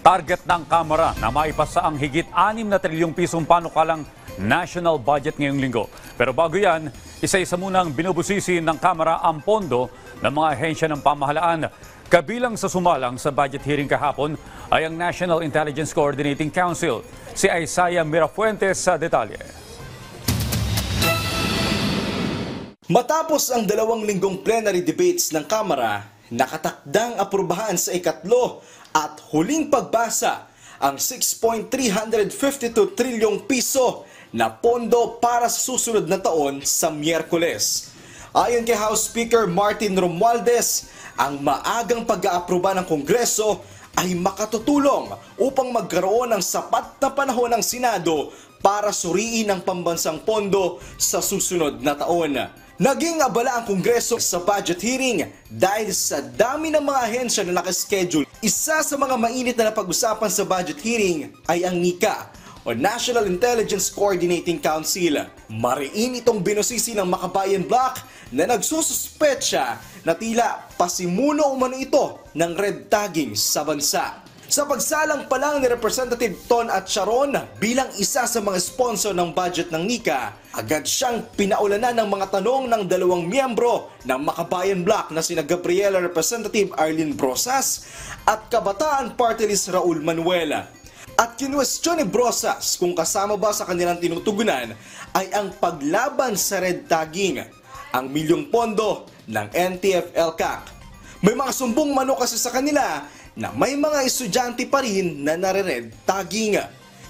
Target ng Kamara na maipasa ang higit 6 na trilyong pisong panukalang national budget ngayong linggo. Pero bago yan, isa-isa munang binubusisi ng Kamara ang pondo ng mga ahensya ng pamahalaan. Kabilang sa sumalang sa budget hearing kahapon ay ang National Intelligence Coordinating Council. Si Isaiah Mirafuentes sa detalye. Matapos ang 2 linggong plenary debates ng Kamara, nakatakdang aprubahan sa ikatlo at huling pagbasa ang 6.352 trilyong piso na pondo para sa susunod na taon sa Miyerkules. Ayon kay House Speaker Martin Romualdez, ang maagang pag-aaproba ng Kongreso ay makatutulong upang magkaroon ng sapat na panahon ng Senado para suriin ang pambansang pondo sa susunod na taon. Naging abala ang Kongreso sa budget hearing dahil sa dami ng mga ahensya na nakaschedule. Isa sa mga mainit na napag-usapan sa budget hearing ay ang NICA o National Intelligence Coordinating Council. Mariin itong binusisi ng Makabayan Bloc na nagsususpetsya na tila pasimuno umano ito ng red tagging sa bansa. Sa pagsalang pa lang ni Representative Ton at Sharon bilang isa sa mga sponsor ng budget ng NICA, agad siyang pinaulanan ng mga tanong ng 2 miyembro ng Makabayan Bloc na sina Gabriela Representative Arlene Brosas at Kabataan Party List Raul Manuel. At kinwestiyon ni Brosas kung kasama ba sa kanilang tinutugunan ay ang paglaban sa red tagging, ang milyong pondo ng NTF-ELCAC. May mga sumbong mano kasi sa kanila na may mga estudyante pa rin na nare-red tagging.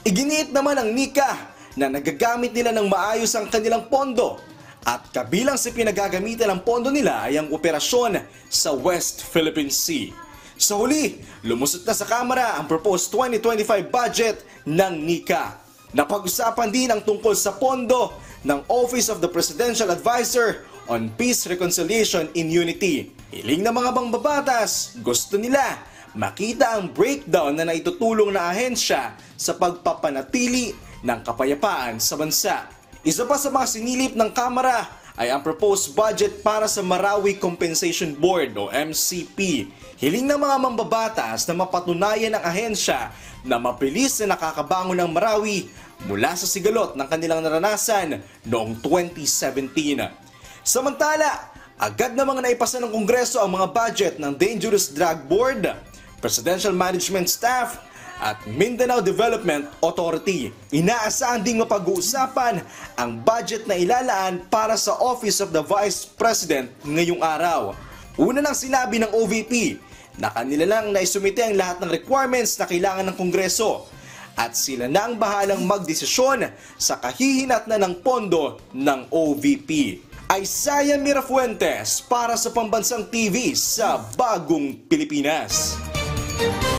Iginiit naman ng NICA na nagagamit nila ng maayos ang kanilang pondo at kabilang sa pinagagamitan ng pondo nila ay ang operasyon sa West Philippine Sea. Sa huli, lumusot na sa Kamara ang proposed 2025 budget ng NICA. Napag-usapan din ang tungkol sa pondo ng Office of the Presidential Advisor on Peace, Reconciliation and Unity. Hiling ng mga mambabatas, gusto nila makita ang breakdown na naitutulong na ahensya sa pagpapanatili ng kapayapaan sa bansa. Isa pa sa mga sinilip ng Kamara ay ang proposed budget para sa Marawi Compensation Board o MCP. Hiling ng mga mambabatas na mapatunayan ng ahensya na mabilis na nakakabangon ng Marawi mula sa sigalot ng kanilang naranasan noong 2017. Samantala, agad na mga naipasa ng Kongreso ang mga budget ng Dangerous Drug Board, Presidential Management Staff at Mindanao Development Authority. Inaasahan ding mapag-uusapan ang budget na ilalaan para sa Office of the Vice President ngayong araw. Una nang sinabi ng OVP na kanila lang naisumite ang lahat ng requirements na kailangan ng Kongreso at sila na ang bahalang magdesisyon sa kahihinatnan ng pondo ng OVP. Isaiah Mirafuentes para sa Pambansang TV sa Bagong Pilipinas.